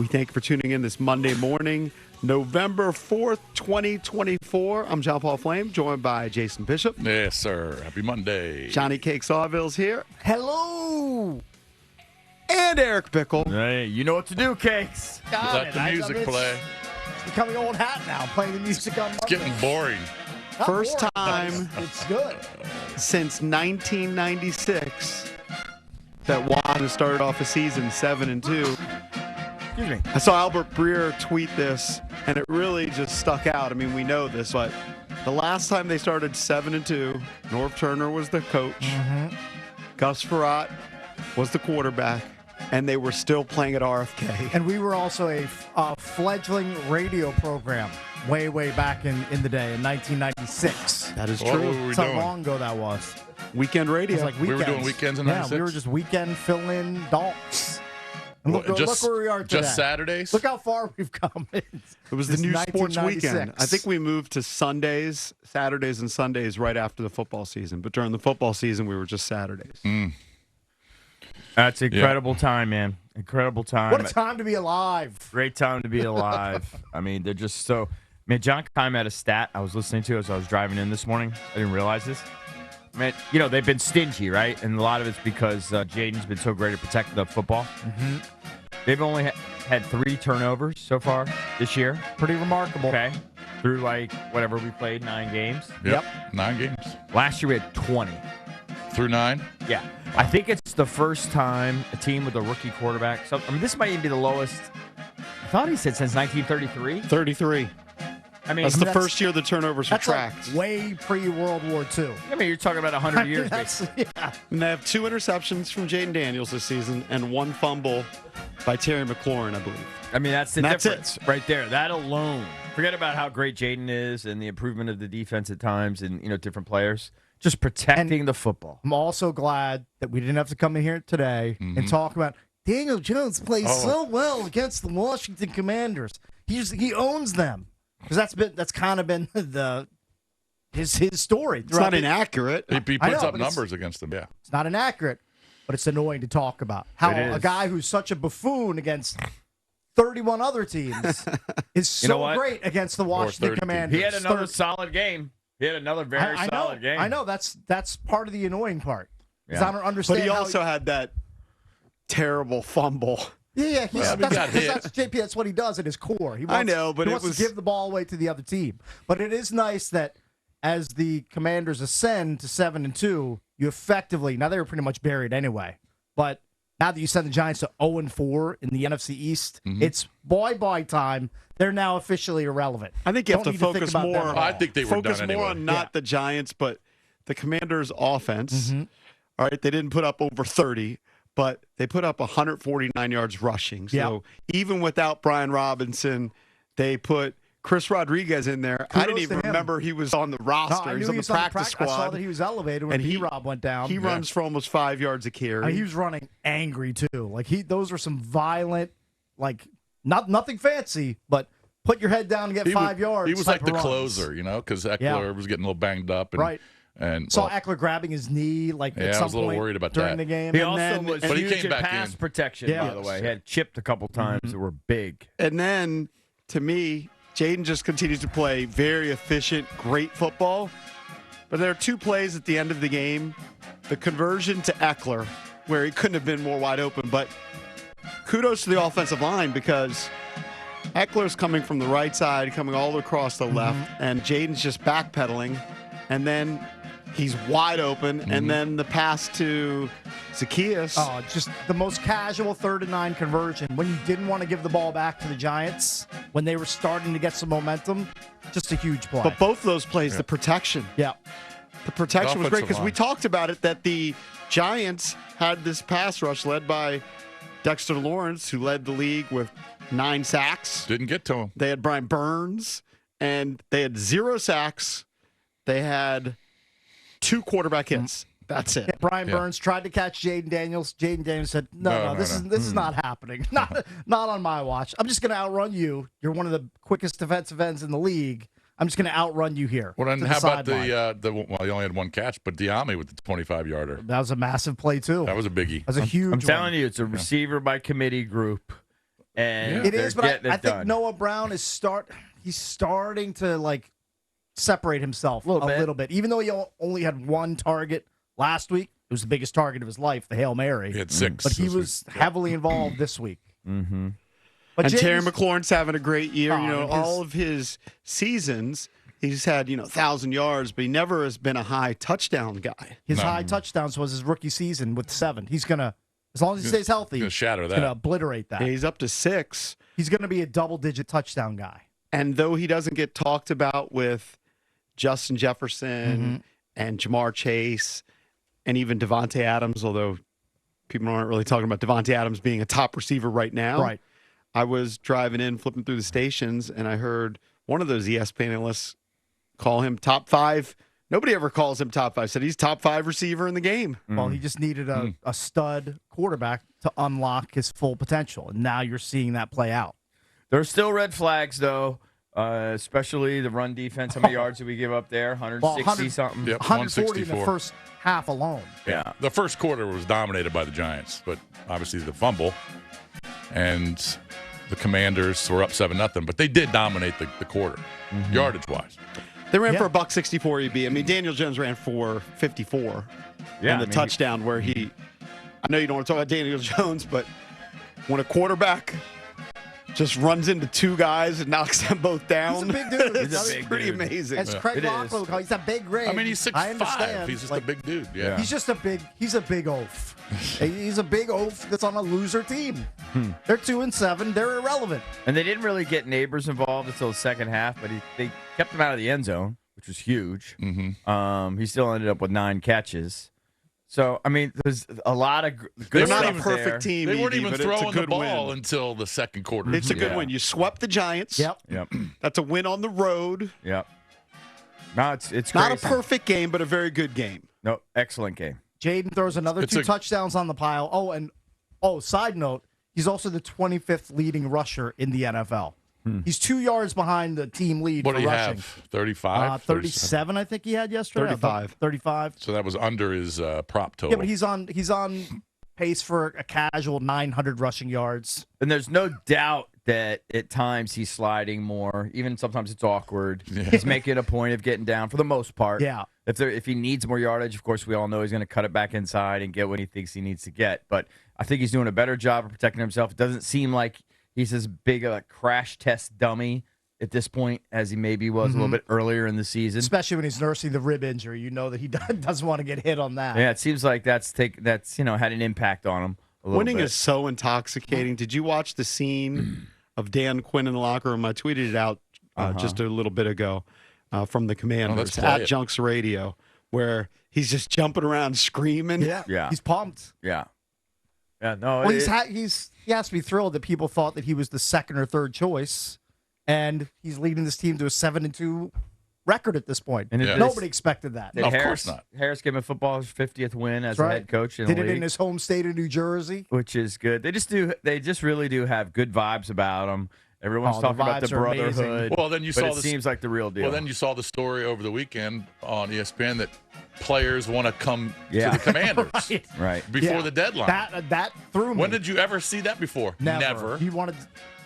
We thank you for tuning in this Monday morning, November 4th, 2024. I'm John Paul Flame, joined by Jason Bishop. Yes, sir. Happy Monday. Johnny Cake Sawville's here. Hello. And Eric Bickle. Hey, you know what to do, Cakes. Let the music play. It's becoming old hat now, playing the music on Monday. It's getting boring. Not First boring, time it's good. since 1996 that Washington started off a season 7-2. Excuse me. I saw Albert Breer tweet this, and it really just stuck out. I mean, we know this, but the last time they started 7-2, Norv Turner was the coach. Mm-hmm. Gus Frerotte was the quarterback, and they were still playing at RFK. And we were also a fledgling radio program way back in the day, in 1996. That is What true. were we That's how doing? long ago that was. Weekend It radio. was like We weekends. were doing weekends in Yeah, 96? we were just weekend fill-in donks. And look where we are today. Just Saturdays? Look how far we've come. It was the Since new sports weekend. 1996. I think we moved to Sundays, Saturdays, and Sundays right after the football season. But during the football season, we were just Saturdays. That's an incredible time, man. Incredible time. What a time to be alive. Great time to be alive. I mean, they're just so. Man, John Keim had a stat I was listening to as I was driving in this morning. I didn't realize this. Man, you know, they've been stingy, right? And a lot of it's because Jaden's been so great at protecting the football. Mm-hmm. They've only had 3 turnovers so far this year. Pretty remarkable. Okay. Through, like, whatever we played, 9 games. Yep. 9 games. Last year we had 20. Through 9? Yeah. I think it's the first time a team with a rookie quarterback. So, I mean, this might even be the lowest. I thought he said since 1933. 33. I mean, That's the first year the turnovers were That's tracked. like way pre-World War II. I mean, you're talking about 100 years, basically. Yeah. And they have 2 interceptions from Jaden Daniels this season and 1 fumble by Terry McLaurin, I believe. I mean, that's the That's difference right there. That alone. Forget about how great Jaden is and the improvement of the defense at times and, you know, different players. Just protecting the football. I'm also glad that we didn't have to come in here today and talk about Daniel Jones plays so well against the Washington Commanders. He owns them. Because that's kind of been his story. It's not inaccurate. He I puts know, up but numbers against them, yeah. It's not inaccurate, but it's annoying to talk about. How It is. a guy who's such a buffoon against 31 other teams is You know so what? great against the Washington 30 Commanders. He had another solid game. He had another very I know, solid game. I know. That's part of the annoying part. Because Yeah. I don't understand But he how also had that terrible fumble. Yeah, Well, he got hit. that's JP. That's what he does at his core. He wants, I know, but he it wants was- to give the ball away to the other team. But it is nice that as the Commanders ascend to 7-2, you effectively now they were pretty much buried anyway. But now that you send the Giants to 0-4 in the NFC East, it's bye time. They're now officially irrelevant. I think you have Don't to need think focus about them more. at all. I think they were Focus done more anyway. on not the Giants, but the Commanders' offense. All right, they didn't put up over 30, but they put up 149 yards rushing. So even without Brian Robinson, they put Chris Rodriguez in there. I didn't Kudos even to him. remember he was on the No, roster. I he knew was on the practice I squad. saw that he was elevated when And he- B-Rob went down. He runs for almost 5 yards a carry. I mean, he was running angry too. Like those were some violent, like nothing fancy, but put your head down and get 5 yards. He was type like the of runs. closer, you know, because Eckler Yeah. was getting a little banged up. And, Right. And Saw well, Eckler grabbing his knee like Yeah, at I some was a little point worried about during that. the game. He And also then- was But he huge came in back pass in. protection, Yeah. by the way. He had chipped a couple times that were big. And then, to me, Jaden just continues to play very efficient, great football. But there are 2 plays at the end of the game. The conversion to Eckler, where he couldn't have been more wide open. But kudos to the offensive line because Eckler's coming from the right side, coming all across the left, and Jaden's just backpedaling. And then he's wide open. And then the pass to Zacchaeus. Oh, just the most casual 3rd and 9 conversion when you didn't want to give the ball back to the Giants when they were starting to get some momentum. Just a huge play. But both of those plays, the protection. yeah. The protection was great because Offensive we line. talked about it that the Giants had this pass rush led by Dexter Lawrence, who led the league with 9 sacks. didn't get to him. They had Brian Burns, and they had 0 sacks. They had 2 quarterback hits. That's it. Brian Yeah. Burns tried to catch Jaden Daniels. Jaden Daniels said, "No, this is not happening. Not on my watch. I'm just going to outrun you. You're one of the quickest defensive ends in the league. I'm just going to outrun you here." Well, then to how about sideline. well, he only had 1 catch, but Diami with the 25-yarder. That was a massive play too. That was a biggie. That was a huge. I'm telling one. you, it's a receiver by committee group. And It is, but I think done. Noah Brown is starting to like separate himself a little bit. Even though he only had one target last week, it was the biggest target of his life, the Hail Mary. He had 6. But he was heavily involved this week. Mm-hmm. But and Terry McLaurin's having a great year. Oh, all of his seasons, he's had 1,000 yards, but he never has been a high touchdown guy. His high touchdowns was his rookie season with 7. He's gonna, as long as he stays healthy, Gonna shatter he's that. gonna obliterate that. Yeah, he's up to 6. He's gonna be a double-digit touchdown guy. And though he doesn't get talked about with Justin Jefferson and Jamar Chase and even Devontae Adams, although people aren't really talking about Devontae Adams being a top receiver right now. Right. I was driving in, flipping through the stations, and I heard one of those ESPN analysts call him top 5. Nobody ever calls him top 5. Said he's top 5 receiver in the game. Well, he just needed a stud quarterback to unlock his full potential, and now you're seeing that play out. There's still red flags, though, especially the run defense. How many yards did we give up there? 160-something? Yep, 140 in the 164. first half alone. Yeah. The first quarter was dominated by the Giants, but obviously the fumble. And the Commanders were up 7-0, but they did dominate the quarter, yardage-wise. They ran for a $164 EB. I mean, Daniel Jones ran for 54 in the touchdown where he – I know you don't want to talk about Daniel Jones, but when a quarterback just runs into 2 guys and knocks them both down. He's a big dude. It's pretty amazing. As Craig Lockwood calls, he's a big rig. I mean, he's 6'5". I understand. He's just a big dude. Yeah. He's a big oaf. He's a big oaf that's on a loser team. They're 2-7. They're irrelevant. And they didn't really get Neighbors involved until the second half, but they kept him out of the end zone, which was huge. He still ended up with 9 catches. So, I mean, there's a lot of good They're stuff not a perfect there. team, They weren't Edie, even but it's a throwing the good ball win. until the second quarter. It's a good win. You swept the Giants. Yep. That's a win on the road. Yep. No, it's Not crazy. a perfect game, but a very good game. No, excellent game. Jaden throws another 2 touchdowns on the pile. Side note, he's also the 25th leading rusher in the NFL. He's 2 yards behind the team lead What for do you rushing. have? 35? 37, I think he had yesterday. 35. 35. So that was under his prop total. Yeah, but he's on pace for a casual 900 rushing yards. And there's no doubt that at times he's sliding more. Even sometimes it's awkward. Yeah. He's making a point of getting down for the most part. Yeah. If he needs more yardage, of course, we all know he's going to cut it back inside and get what he thinks he needs to get. But I think he's doing a better job of protecting himself. It doesn't seem like he's as big a crash test dummy at this point as he maybe was a little bit earlier in the season. Especially when he's nursing the rib injury. You know that he doesn't want to get hit on that. Yeah, it seems like that's had an impact on him a little Winning bit. is so intoxicating. Did you watch the scene of Dan Quinn in the locker room? I tweeted it out just a little bit ago from the Commanders at Junks Radio, where he's just jumping around screaming. Yeah. He's pumped. Yeah. Yeah, no. Well, he has to be thrilled that people thought that he was the second or third choice, and he's leading this team to a 7-2 record at this point. And nobody expected that. Of course not. Harris gave him football's 50th win as That's right. a head coach in Did the it league, in his home state of New Jersey. which is good. They just really do have good vibes about him. Everyone's The talking about the vibes are amazing. brotherhood. Well, then you but saw it this, seems like the real deal. Well, then you saw the story over the weekend on ESPN that players want to come Yeah. to the Commanders right. before Yeah. the deadline. That threw me. When did you ever see that before? Never.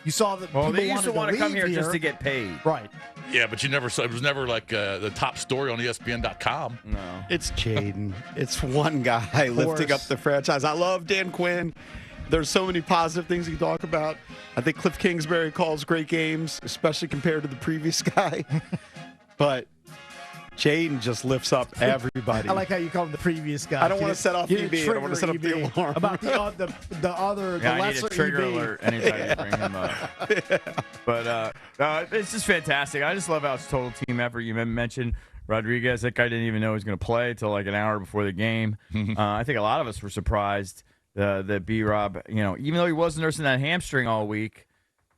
You saw that Well, people they used to wanted want to come leave here just to get paid. Right. Yeah, but you never saw. It was never like the top story on ESPN.com. No. It's Jaden. It's one guy lifting up the franchise. I love Dan Quinn. There's so many positive things you can talk about. I think Cliff Kingsbury calls great games, especially compared to the previous guy. But Jaden just lifts up everybody. I like how you call him the previous guy. I don't want to set off You EB. didn't I don't want to set up trigger the EB alarm. about the other, the Yeah, I need lesser a trigger EB. alert anytime you bring him up. But it's just fantastic. I just love how it's total team effort. You mentioned Rodriguez. That guy didn't even know he was going to play until like an hour before the game. I think a lot of us were surprised that B-Rob, even though he was nursing that hamstring all week,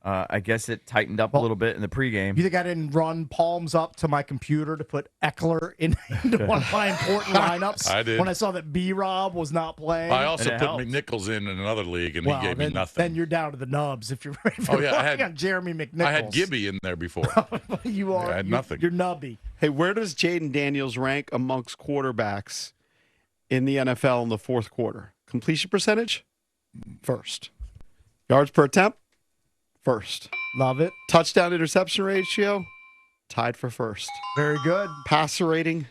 I guess it tightened up a little bit in the pregame. You think I didn't run palms up to my computer to put Eckler into one of my important lineups? I did. When I saw that B-Rob was not playing. I also And put it helped. McNichols in another league, and well, he gave me then, nothing. Then you're down to the nubs if you're Oh, yeah, I had- on Jeremy McNichols. I had Gibby in there before. You are. I had you're- nothing. You're nubby. Hey, where does Jaden Daniels rank amongst quarterbacks in the NFL in the fourth quarter? Completion percentage? First. Yards per attempt? first. Love it. Touchdown interception ratio, tied for first. Very good. Passer rating,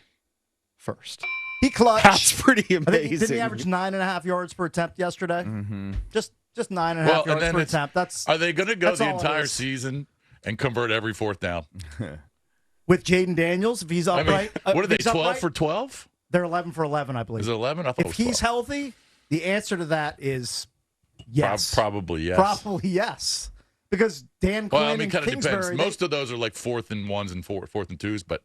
first. He clutched. That's pretty I think, amazing. didn't he average 9.5 yards per attempt yesterday? Mm-hmm. Just 9.5 yards per attempt. Are they going to go that's the all it entire is. season and convert every fourth down? With Jaden Daniels, if he's upright. What are if they, he's 12 upright, for 12? They're 11 for 11, I believe. Is it 11? I thought it If was 12. he's healthy, the answer to that is yes. Probably yes. Probably yes. Because Dan Quinn Well, I mean, and kind of depends. Kingsbury, Most of those are like 4th and 1s and 4th and 2s, but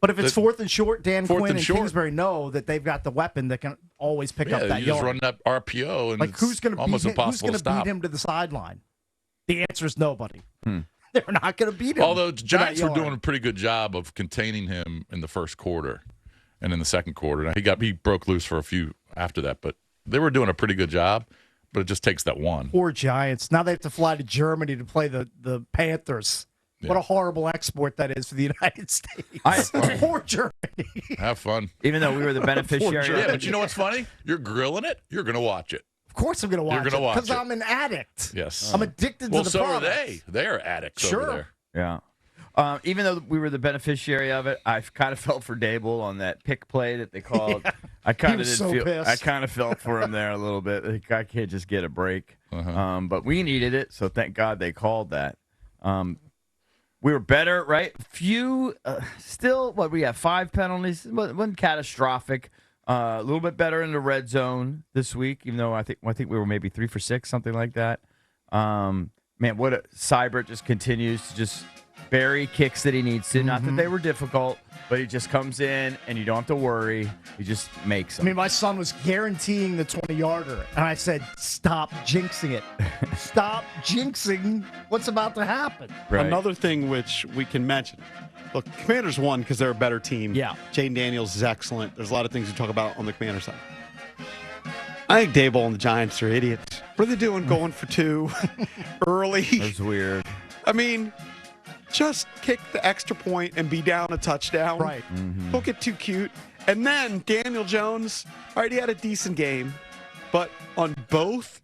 but if it's fourth and short, Dan fourth Quinn and and short. Kingsbury know that they've got the weapon that can always pick yeah, up that you yard. just run that RPO and Like who's going it's to almost beat him? Who's impossible going to to stop. beat him to the sideline? The answer is nobody. They're not going to beat him. Although the to that Giants were yard. doing a pretty good job of containing him in the first quarter and in the second quarter. Now he broke loose for a few after that, but they were doing a pretty good job. But it just takes that one. Poor Giants. Now they have to fly to Germany to play the Panthers. Yeah. What a horrible export that is for the United States. Poor Germany. Have fun. Even though we were the beneficiary. Yeah, but you know what's funny? You're grilling it. You're going to watch it. Of course I'm going to watch You're gonna watch because it. I'm an addict. Yes. I'm addicted Well, to the so product. are they. They are addicts Sure. over there. Yeah. Even though we were the beneficiary of it, I kind of felt for Dable on that pick play that they called. I kind of was did so feel. pissed. I kind of felt for him there a little bit. Like, I can't just get a break. But we needed it, so thank God they called that. We were better, right? Few, still. What we have 5 penalties. Wasn't catastrophic. A little bit better in the red zone this week, even though I think we were maybe 3 for 6, something like that. Man, Seibert just continues to just bury kicks that he needs to. Not that they were difficult, but he just comes in and you don't have to worry. He just makes I them. mean, my son was guaranteeing the 20-yarder, and I said, stop jinxing it. Stop jinxing what's about to happen. Right. Another thing which we can mention. Look, Commanders won because they're a better team. Yeah. Jaden Daniels is excellent. There's a lot of things to talk about on the Commander side. I think Daboll and the Giants are idiots. What are they doing going for 2 early? That's weird. I mean, just kick the extra point and be down a touchdown. Right. Don't get too cute. And then Daniel Jones, all right, he had a decent game, but on both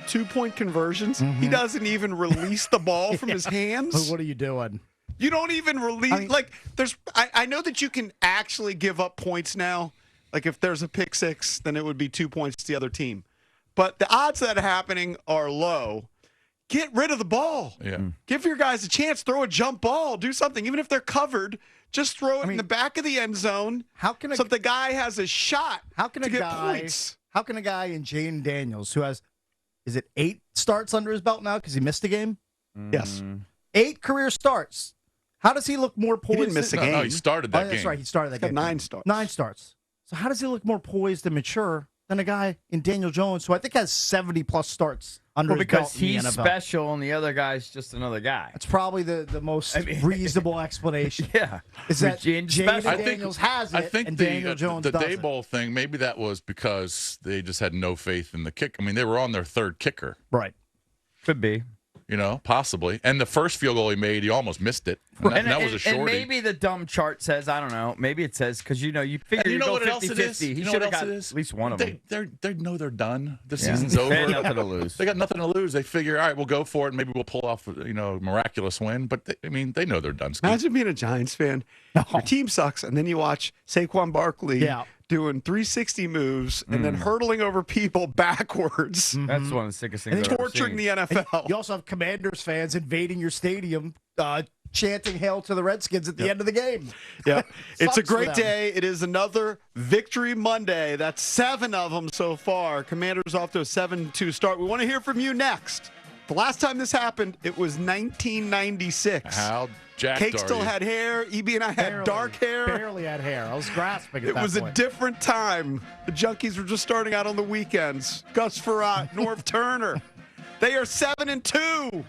2-point conversions, he doesn't even release the ball from his hands. What are you doing? You don't even release. I mean- I know that you can actually give up points now. Like if there's a pick 6, then it would be 2 points to the other team. But the odds of that happening are low. Get rid of the ball. Yeah. Give your guys a chance. Throw a jump ball. Do something. Even if they're covered, just throw it in the back of the end zone. How can so that the guy has a shot How can to a get guy? points? How can a guy in Jaden Daniels who has, is it 8 starts under his belt now because he missed a game? Yes. 8 career starts. How does he look more poised? He didn't miss a No, game. no, he started Oh, that that's game. right. He started that He's got game. 9 starts. 9 starts. So how does he look more poised and mature than a guy in Daniel Jones who I think has 70-plus starts under Well, his because belt in the he's NFL? special and the other guy's just another guy. That's probably the most reasonable explanation. Yeah. Is that Jaden Jaden special. Daniels has it I think and the Daniel Jones the doesn't. Daboll thing, maybe that was because they just had no faith in the kick. I mean, they were on their 3rd kicker, Right. Could be. possibly. And the first field goal he made, he almost missed it. And that was a shorty. And maybe the dumb chart says, I don't know, maybe it says, because, you figure And you know go what else it is? 50-50. He You know should what have got got at least one of them. They know they're done. The Yeah. season's They over. had nothing to lose. They got nothing to lose. They figure, all right, we'll go for it. Maybe we'll pull off, a miraculous win. But they know they're done. Imagine being a Giants fan. Your team sucks, and then you watch Saquon Barkley doing 360 moves and then hurtling over people backwards, That's one of the sickest things and I've ever torturing seen. the NFL. You also have Commanders fans invading your stadium, chanting "Hail to the Redskins" at the end of the game. Yeah, it's a Sucks for great them. day. It is another Victory Monday. That's 7 of them so far. Commanders off to a 7-2 start. We want to hear from you next. The last time this happened, it was 1996. How jacked Cake are still you? had hair. EB and I had dark hair. Barely had hair. I was grasping at It that was a point. different time. The Junkies were just starting out on the weekends. Gus Farrat, Norv Turner. They are 7-2.